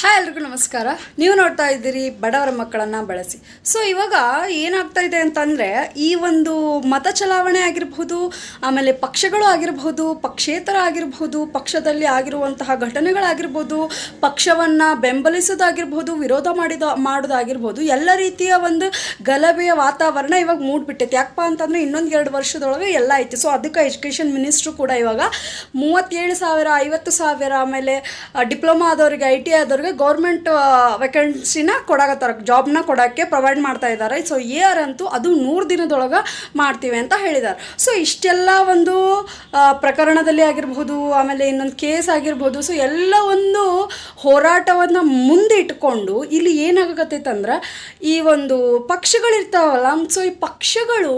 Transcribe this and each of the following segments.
Hi ಎಲ್ರಿಗೂ ನಮಸ್ಕಾರ. ನೀವು ನೋಡ್ತಾ ಇದ್ದೀರಿ ಬಡವರ ಮಕ್ಕಳನ್ನು ಬಳಸಿ. ಸೊ ಇವಾಗ ಏನಾಗ್ತಾ ಇದೆ ಅಂತಂದರೆ, ಈ ಒಂದು ಮತ ಚಲಾವಣೆ ಆಗಿರಬಹುದು, ಆಮೇಲೆ ಪಕ್ಷಗಳು ಆಗಿರಬಹುದು, ಪಕ್ಷೇತರ ಆಗಿರಬಹುದು, ಪಕ್ಷದಲ್ಲಿ ಆಗಿರುವಂತಹ ಘಟನೆಗಳಾಗಿರ್ಬೋದು, ಪಕ್ಷವನ್ನು ಬೆಂಬಲಿಸೋದಾಗಿರ್ಬೋದು, ವಿರೋಧ ಮಾಡೋದಾಗಿರ್ಬೋದು, ಎಲ್ಲ ರೀತಿಯ ಒಂದು ಗಲಭೆಯ ವಾತಾವರಣ ಇವಾಗ ಮೂಡ್ಬಿಟ್ಟೈತೆ. ಯಾಕಪ್ಪ ಅಂತಂದರೆ ಇನ್ನೊಂದು 2 ವರ್ಷದೊಳಗೆ ಎಲ್ಲ ಐತಿ. ಸೊ ಅದಕ್ಕೆ ಎಜುಕೇಷನ್ ಮಿನಿಸ್ಟ್ರು ಕೂಡ ಇವಾಗ 37,000, 50,000, ಆಮೇಲೆ ಡಿಪ್ಲೊಮಾ ಆದವ್ರಿಗೆ, IT ಆದವ್ರಿಗೆ ಗೌರ್ಮೆಂಟ್ ವೇಕೆನ್ಸಿನ ಕೊಡಾಕತ್ತಾರ, ಜಾಬ್ನ ಕೊಡೋಕ್ಕೆ ಪ್ರೊವೈಡ್ ಮಾಡ್ತಾ ಇದ್ದಾರೆ. ಸೊ AR ಅಂತೂ ಅದು 100 ದಿನದೊಳಗೆ ಮಾಡ್ತೀವಿ ಅಂತ ಹೇಳಿದ್ದಾರೆ. ಸೊ ಇಷ್ಟೆಲ್ಲ ಒಂದು ಪ್ರಕರಣದಲ್ಲಿ ಆಗಿರ್ಬೋದು, ಆಮೇಲೆ ಇನ್ನೊಂದು ಕೇಸ್ ಆಗಿರ್ಬೋದು, ಸೊ ಎಲ್ಲ ಒಂದು ಹೋರಾಟವನ್ನು ಮುಂದೆ ಇಟ್ಕೊಂಡು ಇಲ್ಲಿ ಏನಾಗತ್ತೈತಂದ್ರೆ, ಈ ಒಂದು ಪಕ್ಷಗಳಿರ್ತಾವಲ್ಲ, ಸೊ ಈ ಪಕ್ಷಗಳು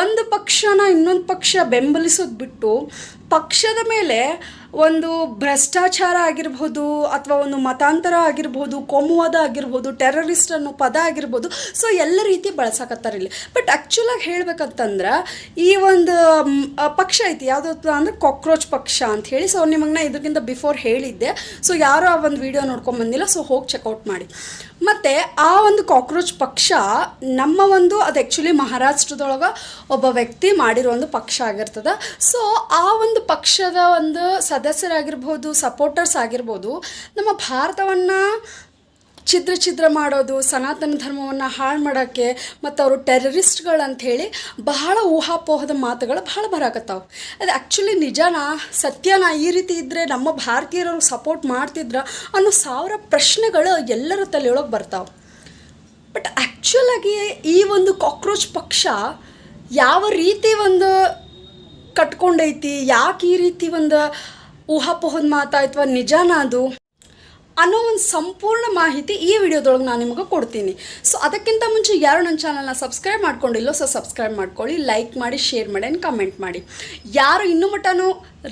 ಒಂದು ಪಕ್ಷನ ಇನ್ನೊಂದು ಪಕ್ಷ ಬೆಂಬಲಿಸೋದು ಬಿಟ್ಟು ಪಕ್ಷದ ಮೇಲೆ ಒಂದು ಭ್ರಷ್ಟಾಚಾರ ಆಗಿರ್ಬೋದು, ಅಥವಾ ಒಂದು ಮತಾಂತರ ಆಗಿರ್ಬೋದು, ಕೋಮುವಾದ ಆಗಿರ್ಬೋದು, ಟೆರರಿಸ್ಟ್ ಅನ್ನೋ ಪದ ಆಗಿರ್ಬೋದು, ಸೊ ಎಲ್ಲ ರೀತಿ ಬಳಸಕತ್ತಾರೆ ಇಲ್ಲಿ. ಬಟ್ ಆ್ಯಕ್ಚುಲಾಗಿ ಹೇಳ್ಬೇಕಂತಂದ್ರೆ ಈ ಒಂದು ಪಕ್ಷ ಐತಿ, ಯಾವುದಪ್ಪ ಅಂದರೆ ಕಾಕ್ರೋಚ್ ಪಕ್ಷ ಅಂತ ಹೇಳಿ. ಸೊ ನಿಮಗೆ ನಾ ಇದಕ್ಕಿಂತ ಬಿಫೋರ್ ಹೇಳಿದ್ದೆ. ಸೊ ಯಾರು ಆ ಒಂದು ವಿಡಿಯೋ ನೋಡ್ಕೊಂಬಂದಿಲ್ಲ, ಸೊ ಹೋಗಿ ಚೆಕ್ಔಟ್ ಮಾಡಿ. ಮತ್ತು ಆ ಒಂದು ಕಾಕ್ರೋಚ್ ಪಕ್ಷ ನಮ್ಮ ಒಂದು ಅದು ಆ್ಯಕ್ಚುಲಿ ಮಹಾರಾಷ್ಟ್ರದೊಳಗೆ ಒಬ್ಬ ವ್ಯಕ್ತಿ ಮಾಡಿರೋ ಒಂದು ಪಕ್ಷ ಆಗಿರ್ತದೆ. ಸೊ ಆ ಒಂದು ಪಕ್ಷದ ಒಂದು ಸದಸ್ಯರಾಗಿರ್ಬೋದು, ಸಪೋರ್ಟರ್ಸ್ ಆಗಿರ್ಬೋದು, ನಮ್ಮ ಭಾರತವನ್ನು ಛಿದ್ರ ಮಾಡೋದು, ಸನಾತನ ಧರ್ಮವನ್ನು ಹಾಳು ಮಾಡೋಕ್ಕೆ, ಮತ್ತು ಅವರು ಟೆರರಿಸ್ಟ್ಗಳಂಥೇಳಿ ಬಹಳ ಊಹಾಪೋಹದ ಮಾತುಗಳು ಬಹಳ ಬರಾಕತ್ತಾವೆ. ಅದು ಆ್ಯಕ್ಚುಲಿ ನಿಜನಾ, ಸತ್ಯನಾ, ಈ ರೀತಿ ಇದ್ದರೆ ನಮ್ಮ ಭಾರತೀಯರು ಸಪೋರ್ಟ್ ಮಾಡ್ತಿದ್ರ ಅನ್ನೋ 1000 ಪ್ರಶ್ನೆಗಳು ಎಲ್ಲರ ತಲೆಯೊಳಗೆ ಬರ್ತಾವೆ. ಬಟ್ ಆ್ಯಕ್ಚುಲಾಗಿ ಈ ಒಂದು ಕಾಕ್ರೋಚ್ ಪಕ್ಷ ಯಾವ ರೀತಿ ಒಂದು ಕಟ್ಕೊಂಡೈತಿ, ಯಾಕೆ ಈ ರೀತಿ ಒಂದು ಊಹಾಪೋಹದ ಮಾತಾಯ್ತು, ನಿಜಾನ ಅದು ಅನ್ನೋ ಒಂದು ಸಂಪೂರ್ಣ ಮಾಹಿತಿ ಈ ವಿಡಿಯೋದೊಳಗೆ ನಾನು ನಿಮಗೆ ಕೊಡ್ತೀನಿ. ಸೊ ಅದಕ್ಕಿಂತ ಮುಂಚೆ ಯಾರು ನನ್ನ ಚಾನಲ್ನ ಸಬ್ಸ್ಕ್ರೈಬ್ ಮಾಡ್ಕೊಂಡಿಲ್ಲೋ, ಸೊ ಸಬ್ಸ್ಕ್ರೈಬ್ ಮಾಡ್ಕೊಳ್ಳಿ, ಲೈಕ್ ಮಾಡಿ, ಶೇರ್ ಮಾಡಿ ಆ್ಯಂಡ್ ಕಮೆಂಟ್ ಮಾಡಿ. ಯಾರು ಇನ್ನೂ ಮಟ್ಟನೂ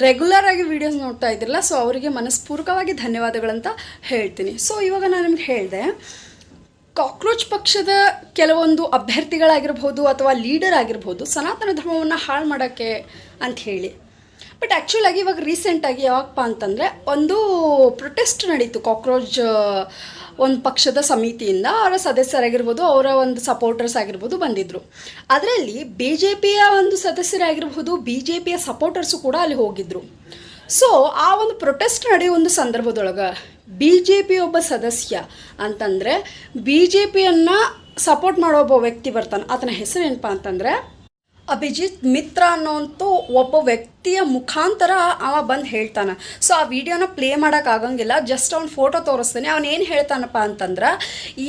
ರೆಗ್ಯುಲರಾಗಿ ವೀಡಿಯೋಸ್ ನೋಡ್ತಾ ಇದ್ದಿರಲ್ಲ, ಸೊ ಅವರಿಗೆ ಮನಸ್ಪೂರ್ವಕವಾಗಿ ಧನ್ಯವಾದಗಳಂತ ಹೇಳ್ತೀನಿ. ಸೊ ಇವಾಗ ನಾನು ನಿಮ್ಗೆ ಹೇಳಿದೆ, ಕಾಕ್ರೋಚ್ ಪಕ್ಷದ ಕೆಲವೊಂದು ಅಭ್ಯರ್ಥಿಗಳಾಗಿರ್ಬೋದು ಅಥವಾ ಲೀಡರ್ ಆಗಿರ್ಬೋದು ಸನಾತನ ಧರ್ಮವನ್ನು ಹಾಳು ಮಾಡೋಕ್ಕೆ ಅಂಥೇಳಿ. ಬಟ್ ಆ್ಯಕ್ಚುಲಾಗಿ ಇವಾಗ ರೀಸೆಂಟಾಗಿ ಯಾವಾಗಪ್ಪ ಅಂತಂದರೆ ಒಂದು ಪ್ರೊಟೆಸ್ಟ್ ನಡೀತು ಕಾಕ್ರೋಚ್ ಒಂದು ಪಕ್ಷದ ಸಮಿತಿಯಿಂದ. ಅವರ ಸದಸ್ಯರಾಗಿರ್ಬೋದು, ಅವರ ಒಂದು ಸಪೋರ್ಟರ್ಸ್ ಆಗಿರ್ಬೋದು ಬಂದಿದ್ದರು. ಅದರಲ್ಲಿ BJPಯ ಒಂದು ಸದಸ್ಯರಾಗಿರ್ಬೋದು, BJPಯ ಸಪೋರ್ಟರ್ಸು ಕೂಡ ಅಲ್ಲಿ ಹೋಗಿದ್ದರು. ಸೊ ಆ ಒಂದು ಪ್ರೊಟೆಸ್ಟ್ ನಡೆಯೋ ಒಂದು ಸಂದರ್ಭದೊಳಗೆ BJP ಒಬ್ಬ ಸದಸ್ಯ ಅಂತಂದರೆ BJPಯನ್ನು ಸಪೋರ್ಟ್ ಮಾಡೋ ಒಬ್ಬ ವ್ಯಕ್ತಿ ಬರ್ತಾನೆ. ಆತನ ಹೆಸರು ಏನಪ್ಪ ಅಂತಂದರೆ ಅಭಿಜಿತ್ ಮಿತ್ರ ಅನ್ನೋಂಥ ಒಬ್ಬ ವ್ಯಕ್ತಿಯ ಮುಖಾಂತರ ಅವ ಬಂದು ಹೇಳ್ತಾನೆ. ಸೊ ಆ ವಿಡಿಯೋನ ಪ್ಲೇ ಮಾಡೋಕ್ಕಾಗಂಗಿಲ್ಲ, ಜಸ್ಟ್ ಅವ್ನು ಫೋಟೋ ತೋರಿಸ್ತಾನೆ. ಅವನೇನು ಹೇಳ್ತಾನಪ್ಪ ಅಂತಂದ್ರೆ,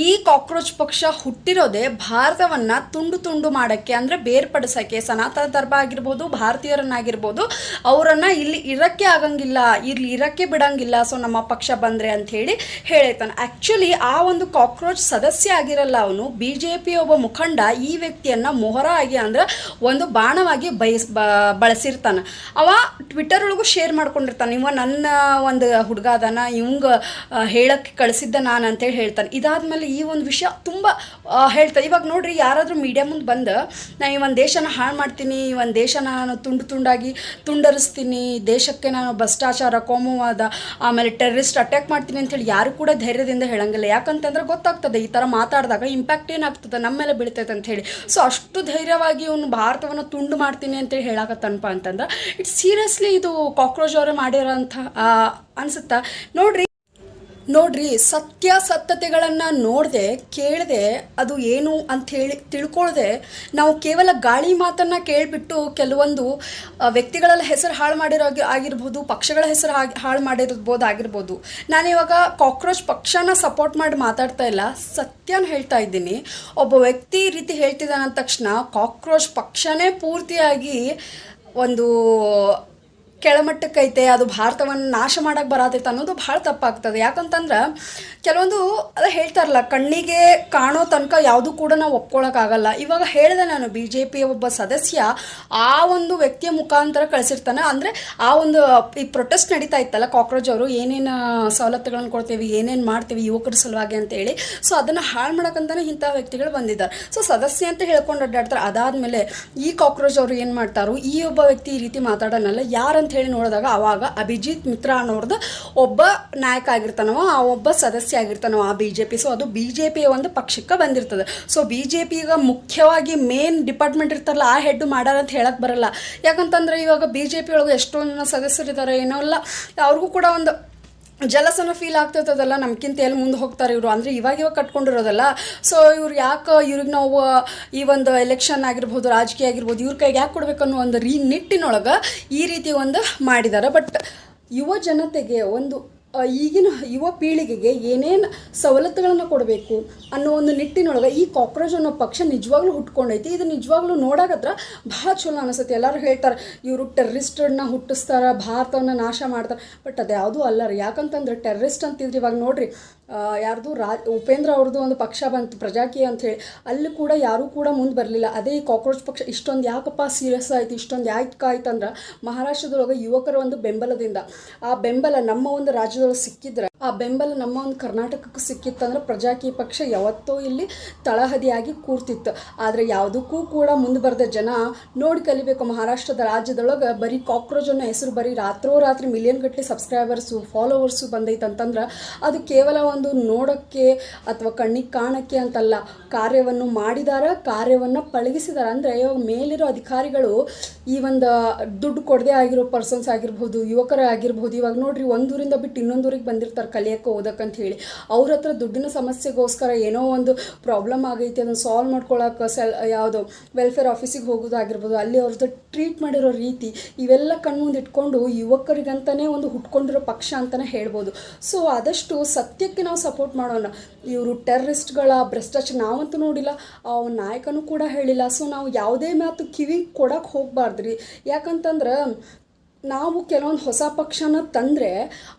ಈ ಕಾಕ್ರೋಚ್ ಪಕ್ಷ ಹುಟ್ಟಿರೋದೇ ಭಾರತವನ್ನು ತುಂಡು ಮಾಡೋಕ್ಕೆ, ಅಂದರೆ ಬೇರ್ಪಡಿಸೋಕ್ಕೆ, ಸನಾತನ ಧರ್ಮ ಆಗಿರ್ಬೋದು, ಭಾರತೀಯರನ್ನಾಗಿರ್ಬೋದು, ಅವರನ್ನು ಇಲ್ಲಿ ಇರೋಕ್ಕೆ ಆಗಂಗಿಲ್ಲ, ಇಲ್ಲಿ ಇರೋಕ್ಕೆ ಬಿಡಂಗಿಲ್ಲ. ಸೊ ನಮ್ಮ ಪಕ್ಷ ಬಂದರೆ ಅಂಥೇಳಿ ಹೇಳ್ತಾನೆ. ಆ್ಯಕ್ಚುಲಿ ಆ ಒಂದು ಕಾಕ್ರೋಚ್ ಸದಸ್ಯ ಆಗಿರಲ್ಲ, ಅವನು BJP ಒಬ್ಬ ಮುಖಂಡ ಈ ವ್ಯಕ್ತಿಯನ್ನು ಮೊಹರ ಆಗಿ, ಅಂದರೆ ಒಂದು ಬಾಣವಾಗಿ ಬಳಸಿರ್ತಾನೆ. ಅವ ಟ್ವಿಟರ್ ಒಳಗೂ ಶೇರ್ ಮಾಡ್ಕೊಂಡಿರ್ತಾನೆ, ಇವ ನನ್ನ ಒಂದು ಹುಡುಗ ಅದಾನ, ಇವಂಗೆ ಹೇಳಕ್ಕೆ ಕಳಿಸಿದ್ದ ನಾನು ಅಂತೇಳಿ ಹೇಳ್ತಾನೆ. ಇದಾದ್ಮೇಲೆ ಈ ಒಂದು ವಿಷಯ ತುಂಬ ಹೇಳ್ತಾನೆ. ಇವಾಗ ನೋಡ್ರಿ, ಯಾರಾದರೂ ಮೀಡಿಯಾ ಮುಂದೆ ಬಂದು ನಾನು ಈ ಒಂದು ದೇಶನ ಹಾಳು ಮಾಡ್ತೀನಿ, ಈ ಒಂದು ದೇಶನ ನಾನು ತುಂಡಾಗಿ ತುಂಡರಿಸ್ತೀನಿ, ದೇಶಕ್ಕೆ ನಾನು ಭ್ರಷ್ಟಾಚಾರ, ಕೋಮುವಾದ, ಆಮೇಲೆ ಟೆರರಿಸ್ಟ್ ಅಟ್ಯಾಕ್ ಮಾಡ್ತೀನಿ ಅಂತೇಳಿ ಯಾರು ಕೂಡ ಧೈರ್ಯದಿಂದ ಹೇಳಂಗಿಲ್ಲ. ಯಾಕಂತಂದ್ರೆ ಗೊತ್ತಾಗ್ತದೆ ಈ ಥರ ಮಾತಾಡಿದಾಗ ಇಂಪ್ಯಾಕ್ಟ್ ಏನಾಗ್ತದೆ, ನಮ್ಮ ಮೇಲೆ ಬೀಳ್ತೈತೆ ಅಂಥೇಳಿ. ಸೊ ಅಷ್ಟು ಧೈರ್ಯವಾಗಿ ಇವನು ಭಾರತವನ್ನು ತುಂಡು ಮಾಡ್ತೀನಿ ಅಂತೇಳಿ ಹೇಳಕತ್ತನಪ್ಪ ಅಂತಂದ್ರೆ, ಇಟ್ಸ್ ಸೀರಿಯಸ್ಲಿ ಇದು ಕಾಕ್ರೋಚ್ ಅವರೇ ಮಾಡಿರೋಂಥ ಅನಿಸುತ್ತಾ. ನೋಡ್ರಿ ಸತ್ಯತೆಗಳನ್ನು ನೋಡದೆ ಕೇಳದೆ, ಅದು ಏನು ಅಂಥೇಳಿ ತಿಳ್ಕೊಳ್ಳದೆ, ನಾವು ಕೇವಲ ಗಾಳಿ ಮಾತನ್ನು ಕೇಳಿಬಿಟ್ಟು ಕೆಲವೊಂದು ವ್ಯಕ್ತಿಗಳ ಹೆಸರು ಹಾಳು ಮಾಡಿರೋ ಆಗಿರ್ಬೋದು, ಪಕ್ಷಗಳ ಹೆಸರು ಹಾಳು ಮಾಡಿರ್ಬೋದು. ನಾನಿವಾಗ ಕಾಕ್ರೋಚ್ ಪಕ್ಷನ ಸಪೋರ್ಟ್ ಮಾಡಿ ಮಾತಾಡ್ತಾ ಇಲ್ಲ, ಸತ್ಯನ ಹೇಳ್ತಾ ಇದ್ದೀನಿ. ಒಬ್ಬ ವ್ಯಕ್ತಿ ಈ ರೀತಿ ಹೇಳ್ತಿದ್ದಾನೆ ಅಂದ ತಕ್ಷಣ ಕಾಕ್ರೋಚ್ ಪಕ್ಷನೇ ಪೂರ್ತಿಯಾಗಿ ಒಂದು ಕೆಳಮಟ್ಟಕ್ಕೈತೆ, ಅದು ಭಾರತವನ್ನು ನಾಶ ಮಾಡೋಕ್ಕೆ ಬರತೈತೆ ಅನ್ನೋದು ಭಾಳ ತಪ್ಪಾಗ್ತದೆ. ಯಾಕಂತಂದ್ರೆ ಕೆಲವೊಂದು ಅದು ಹೇಳ್ತಾರಲ್ಲ, ಕಣ್ಣಿಗೆ ಕಾಣೋ ತನಕ ಯಾವುದೂ ಕೂಡ ನಾವು ಒಪ್ಕೊಳ್ಳೋಕ್ಕಾಗಲ್ಲ. ಇವಾಗ ಹೇಳಿದೆ ನಾನು, BJP ಒಬ್ಬ ಸದಸ್ಯ ಆ ಒಂದು ವ್ಯಕ್ತಿಯ ಮುಖಾಂತರ ಕಳಿಸಿರ್ತಾನೆ. ಅಂದರೆ ಆ ಒಂದು ಈ ಪ್ರೊಟೆಸ್ಟ್ ನಡೀತಾ ಇತ್ತಲ್ಲ, ಕಾಕ್ರೋಚ್ ಅವರು ಏನೇನು ಸವಲತ್ತುಗಳನ್ನು ಕೊಡ್ತೀವಿ, ಏನೇನು ಮಾಡ್ತೀವಿ ಯುವಕರ ಸಲುವಾಗಿ ಅಂತೇಳಿ, ಸೊ ಅದನ್ನು ಹಾಳು ಮಾಡೋಕ್ಕಂತಲೇ ಇಂಥ ವ್ಯಕ್ತಿಗಳು ಬಂದಿದ್ದಾರೆ. ಸೊ ಸದಸ್ಯ ಅಂತ ಹೇಳ್ಕೊಂಡು ಅಡ್ಡಾಡ್ತಾರೆ. ಅದಾದಮೇಲೆ ಈ ಕಾಕ್ರೋಚ್ ಅವರು ಏನು ಮಾಡ್ತಾರೋ, ಈ ಒಬ್ಬ ವ್ಯಕ್ತಿ ಈ ರೀತಿ ಮಾತಾಡೋನಲ್ಲ, ಯಾರಂತ ಅಂತ ಹೇಳಿ ನೋಡಿದಾಗ ಆವಾಗ ಅಭಿಜಿತ್ ಮಿತ್ರ ಅನ್ನೋರ್ದು ಒಬ್ಬ ನಾಯಕ ಆಗಿರ್ತಾನವ, ಆ ಒಬ್ಬ ಸದಸ್ಯ ಆಗಿರ್ತಾನವ ಆ BJP. ಸೊ ಅದು BJPಯ ಒಂದು ಪಕ್ಷಕ್ಕೆ ಬಂದಿರ್ತದೆ. ಸೊ BJP ಈಗ ಮುಖ್ಯವಾಗಿ ಮೇನ್ ಡಿಪಾರ್ಟ್ಮೆಂಟ್ ಇರ್ತಾರಲ್ಲ ಆ ಹೆಡ್ ಮಾಡ್ಯಾರ ಅಂತ ಹೇಳಕ್ಕೆ ಬರಲ್ಲ. ಯಾಕಂತಂದರೆ ಇವಾಗ BJP ಒಳಗೆ ಎಷ್ಟೊಂದು ಸದಸ್ಯರಿದ್ದಾರೆ, ಏನೋ ಅಲ್ಲ, ಅವ್ರಿಗೂ ಕೂಡ ಒಂದು ಜಲಸನ ಫೀಲ್ ಆಗ್ತಿರ್ತದಲ್ಲ, ನಮ್ಗಿಂತ ಎಲ್ಲಿ ಮುಂದೆ ಹೋಗ್ತಾರೆ ಇವರು, ಅಂದರೆ ಇವಾಗ ಕಟ್ಕೊಂಡಿರೋದಲ್ಲ. ಸೊ ಇವ್ರು ಯಾಕೆ ಇವ್ರಿಗೆ ನಾವು ಈ ಒಂದು ಎಲೆಕ್ಷನ್ ಆಗಿರ್ಬೋದು, ರಾಜಕೀಯ ಆಗಿರ್ಬೋದು, ಇವ್ರ ಕೈಗೆ ಯಾಕೆ ಕೊಡಬೇಕು ಅನ್ನೋ ಒಂದು ನಿಟ್ಟಿನೊಳಗೆ ಈ ರೀತಿ ಒಂದು ಮಾಡಿದ್ದಾರೆ. ಬಟ್ ಯುವ ಜನತೆಗೆ ಒಂದು ಈಗಿನ ಯುವ ಪೀಳಿಗೆಗೆ ಏನೇನು ಸವಲತ್ತುಗಳನ್ನು ಕೊಡಬೇಕು ಅನ್ನೋ ಒಂದು ನಿಟ್ಟಿನೊಳಗೆ ಈ ಕಾಕ್ರೋಚ್ ಅನ್ನೋ ಪಕ್ಷ ನಿಜವಾಗ್ಲೂ ಹುಟ್ಕೊಂಡೈತಿ. ಇದು ನಿಜವಾಗ್ಲೂ ನೋಡಾಕತ್ರ ಭಾಳ ಚಲೋ ಅನಿಸುತ್ತೆ. ಎಲ್ಲರೂ ಹೇಳ್ತಾರೆ ಇವರು ಟೆರ್ರಿಸ್ಟನ್ನ ಹುಟ್ಟಿಸ್ತಾರೆ, ಭಾರತವನ್ನು ನಾಶ ಮಾಡ್ತಾರೆ. ಬಟ್ ಅದು ಯಾವುದೂ ಅಲ್ಲ ರೀ. ಯಾಕಂತಂದ್ರೆ ಟೆರ್ರಿಸ್ಟ್ ಅಂತಿದ್ರಿ ಇವಾಗ ನೋಡ್ರಿ, ಯಾರ್ದು ಉಪೇಂದ್ರ ಅವ್ರದ್ದು ಒಂದು ಪಕ್ಷ ಬಂತು ಪ್ರಜಾಕೀಯ ಅಂಥೇಳಿ, ಅಲ್ಲಿ ಕೂಡ ಯಾರೂ ಕೂಡ ಮುಂದೆ ಬರಲಿಲ್ಲ. ಅದೇ ಈ ಕಾಕ್ರೋಚ್ ಪಕ್ಷ ಇಷ್ಟೊಂದು ಯಾಕಪ್ಪ ಸೀರಿಯಸ್ ಆಯಿತು, ಇಷ್ಟೊಂದು ಯಾಕೆ ಆಯ್ತಂದ್ರೆ ಮಹಾರಾಷ್ಟ್ರದೊಳಗೆ ಯುವಕರ ಒಂದು ಬೆಂಬಲದಿಂದ, ಆ ಬೆಂಬಲ ನಮ್ಮ ಒಂದು ರಾಜ್ಯದೊಳಗೆ ಸಿಕ್ಕಿದ್ರೆ, ಆ ಬೆಂಬಲ ನಮ್ಮ ಒಂದು ಕರ್ನಾಟಕಕ್ಕೆ ಸಿಕ್ಕಿತ್ತಂದ್ರೆ ಪ್ರಜಾಕೀಯ ಪಕ್ಷ ಯಾವತ್ತೋ ಇಲ್ಲಿ ತಳಹದಿಯಾಗಿ ಕೂರ್ತಿತ್ತು. ಆದರೆ ಯಾವುದಕ್ಕೂ ಕೂಡ ಮುಂದೆ ಬರೆದ ಜನ ನೋಡಿ ಕಲಿಬೇಕು. ಮಹಾರಾಷ್ಟ್ರದ ರಾಜ್ಯದೊಳಗೆ ಬರೀ ಕಾಕ್ರೋಚ್ ಅನ್ನೋ ಹೆಸರು ಬರೀ ರಾತ್ರಿ ಮಿಲಿಯನ್ ಗಟ್ಟಲೆ ಸಬ್ಸ್ಕ್ರೈಬರ್ಸು ಫಾಲೋವರ್ಸು ಬಂದೈತಂತಂದ್ರೆ ಅದು ಕೇವಲ ಒಂದು ನೋಡೋಕ್ಕೆ ಅಥವಾ ಕಣ್ಣಿಗೆ ಕಾಣಕ್ಕೆ ಅಂತಲ್ಲ, ಕಾರ್ಯವನ್ನು ಮಾಡಿದಾರ, ಕಾರ್ಯವನ್ನು ಪಳಗಿಸಿದಾರೆ. ಅಂದರೆ ಇವಾಗ ಮೇಲಿರೋ ಅಧಿಕಾರಿಗಳು ಈ ಒಂದು ದುಡ್ಡು ಕೊಡದೆ ಆಗಿರೋ ಪರ್ಸನ್ಸ್ ಆಗಿರ್ಬೋದು, ಯುವಕರ ಆಗಿರ್ಬೋದು, ಇವಾಗ ನೋಡ್ರಿ ಒಂದೂರಿಂದ ಬಿಟ್ಟು ಇನ್ನೊಂದೂರಿಗೆ ಬಂದಿರ್ತಾರೆ ಕಲಿಯೋಕ್ಕೆ ಓದಕ್ಕಂತ ಹೇಳಿ. ಅವ್ರ ಹತ್ರ ದುಡ್ಡಿನ ಸಮಸ್ಯೆಗೋಸ್ಕರ ಏನೋ ಒಂದು ಪ್ರಾಬ್ಲಮ್ ಆಗೈತಿ ಅದನ್ನು ಸಾಲ್ವ್ ಮಾಡ್ಕೊಳ್ಳೋಕೆ ಯಾವುದು ವೆಲ್ಫೇರ್ ಆಫೀಸಿಗೆ ಹೋಗೋದಾಗಿರ್ಬೋದು, ಅಲ್ಲಿ ಅವ್ರದ್ದು ಟ್ರೀಟ್ ಮಾಡಿರೋ ರೀತಿ ಇವೆಲ್ಲ ಕಣ್ಮುಂದೆ ಇಟ್ಕೊಂಡು ಯುವಕರಿಗಂತಲೇ ಒಂದು ಹುಟ್ಕೊಂಡಿರೋ ಪಕ್ಷ ಅಂತಲೇ ಹೇಳ್ಬೋದು. ಸೊ ಆದಷ್ಟು ಸತ್ಯಕ್ಕೆ ನಾವು ಸಪೋರ್ಟ್ ಮಾಡೋಣ. ಇವರು ಟೆರ್ರಿಸ್ಟ್ಗಳ ಭ್ರಷ್ಟಾಚಾರ ನಾವಂತೂ ನೋಡಿಲ್ಲ, ಆ ನಾಯಕನೂ ಕೂಡ ಹೇಳಿಲ್ಲ. ಸೊ ನಾವು ಯಾವುದೇ ಮಾತು ಕಿವಿ ಕೊಡೋಕ್ಕೆ ಹೋಗಬಾರ್ದ್ರಿ. ಯಾಕಂತಂದ್ರೆ ನಾವು ಕೆಲವೊಂದು ಹೊಸ ಪಕ್ಷನ ತಂದರೆ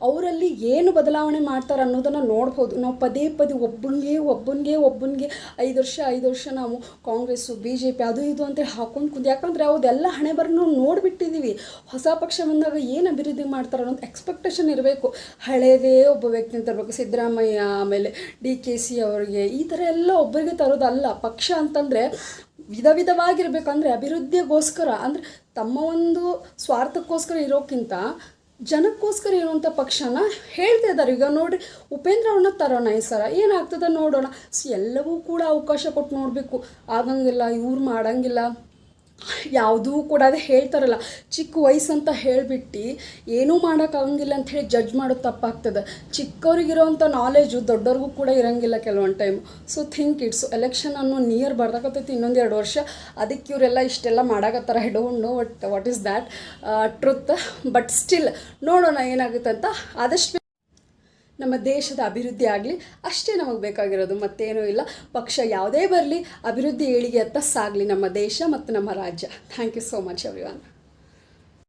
ಅವರಲ್ಲಿ ಏನು ಬದಲಾವಣೆ ಮಾಡ್ತಾರೆ ಅನ್ನೋದನ್ನು ನೋಡ್ಬೋದು. ನಾವು ಪದೇ ಒಬ್ಬನಿಗೆ 5 ವರ್ಷ ನಾವು ಕಾಂಗ್ರೆಸ್ಸು BJP ಅದು ಇದು ಅಂತೇಳಿ ಹಾಕೊಂಡು ಕುಂದು, ಯಾಕಂದರೆ ಅದೆಲ್ಲ ಹಣೆ ಬರ ನಾವು ನೋಡಿಬಿಟ್ಟಿದ್ದೀವಿ. ಹೊಸ ಪಕ್ಷ ಬಂದಾಗ ಏನು ಅಭಿವೃದ್ಧಿ ಮಾಡ್ತಾರೆ ಅನ್ನೋದು ಎಕ್ಸ್ಪೆಕ್ಟೇಷನ್ ಇರಬೇಕು. ಹಳೇದೇ ಒಬ್ಬ ವ್ಯಕ್ತಿನ ತರಬೇಕು, ಸಿದ್ದರಾಮಯ್ಯ ಆಮೇಲೆ DKC ಅವರಿಗೆ, ಈ ಥರ ಎಲ್ಲ ಒಬ್ಬರಿಗೆ ತರೋದಲ್ಲ. ಪಕ್ಷ ಅಂತಂದರೆ ವಿಧವಾಗಿರಬೇಕಂದ್ರೆ ಅಭಿವೃದ್ಧಿಗೋಸ್ಕರ, ಅಂದರೆ ತಮ್ಮ ಒಂದು ಸ್ವಾರ್ಥಕ್ಕೋಸ್ಕರ ಇರೋಕ್ಕಿಂತ ಜನಕ್ಕೋಸ್ಕರ ಇರುವಂಥ ಪಕ್ಷನ ಹೇಳ್ತಾ ಇದ್ದಾರೆ. ಈಗ ನೋಡಿರಿ ಉಪೇಂದ್ರ ಅವ್ರನ್ನ ತರೋಣ ಈ ಸಲ ಏನಾಗ್ತದೆ ನೋಡೋಣ. ಎಲ್ಲವೂ ಕೂಡ ಅವಕಾಶ ಕೊಟ್ಟು ನೋಡಬೇಕು. ಆಗಂಗಿಲ್ಲ, ಇವ್ರು ಮಾಡೋಂಗಿಲ್ಲ, ಯಾವುದೂ ಕೂಡ ಅದೇ ಹೇಳ್ತಾರಲ್ಲ, ಚಿಕ್ಕ ವಯಸ್ಸಂತ ಹೇಳಿಬಿಟ್ಟು ಏನೂ ಮಾಡೋಕ್ಕಾಗಂಗಿಲ್ಲ ಅಂಥೇಳಿ ಜಡ್ಜ್ ಮಾಡೋದು ತಪ್ಪಾಗ್ತದೆ. ಚಿಕ್ಕವ್ರಿಗಿರೋವಂಥ ನಾಲೆಜು ದೊಡ್ಡವ್ರಿಗೂ ಕೂಡ ಇರೋಂಗಿಲ್ಲ ಕೆಲವೊಂದು time. So think it's election ಅನ್ನೋ ನಿಯರ್ ಬರ್ದಾಕತ್ತೈತಿ, ಇನ್ನೊಂದು 2 ವರ್ಷ. ಅದಕ್ಕೆ ಇವರೆಲ್ಲ ಇಷ್ಟೆಲ್ಲ ಮಾಡಾಕತ್ತಾರ. I don't know what is that truth. But still ನೋಡೋಣ ಏನಾಗುತ್ತೆ ಅಂತ. ಆದಷ್ಟು ನಮ್ಮ ದೇಶದ ಅಭಿವೃದ್ಧಿ ಆಗಲಿ ಅಷ್ಟೇ ನಮಗೆ ಬೇಕಾಗಿರೋದು, ಮತ್ತೇನೂ ಇಲ್ಲ. ಪಕ್ಷ ಯಾವುದೇ ಬರಲಿ, ಅಭಿವೃದ್ಧಿ ಏಳಿಗೆ ಅತ್ತ ಸಾಗಲಿ ನಮ್ಮ ದೇಶ ಮತ್ತು ನಮ್ಮ ರಾಜ್ಯ. Thank you so much everyone.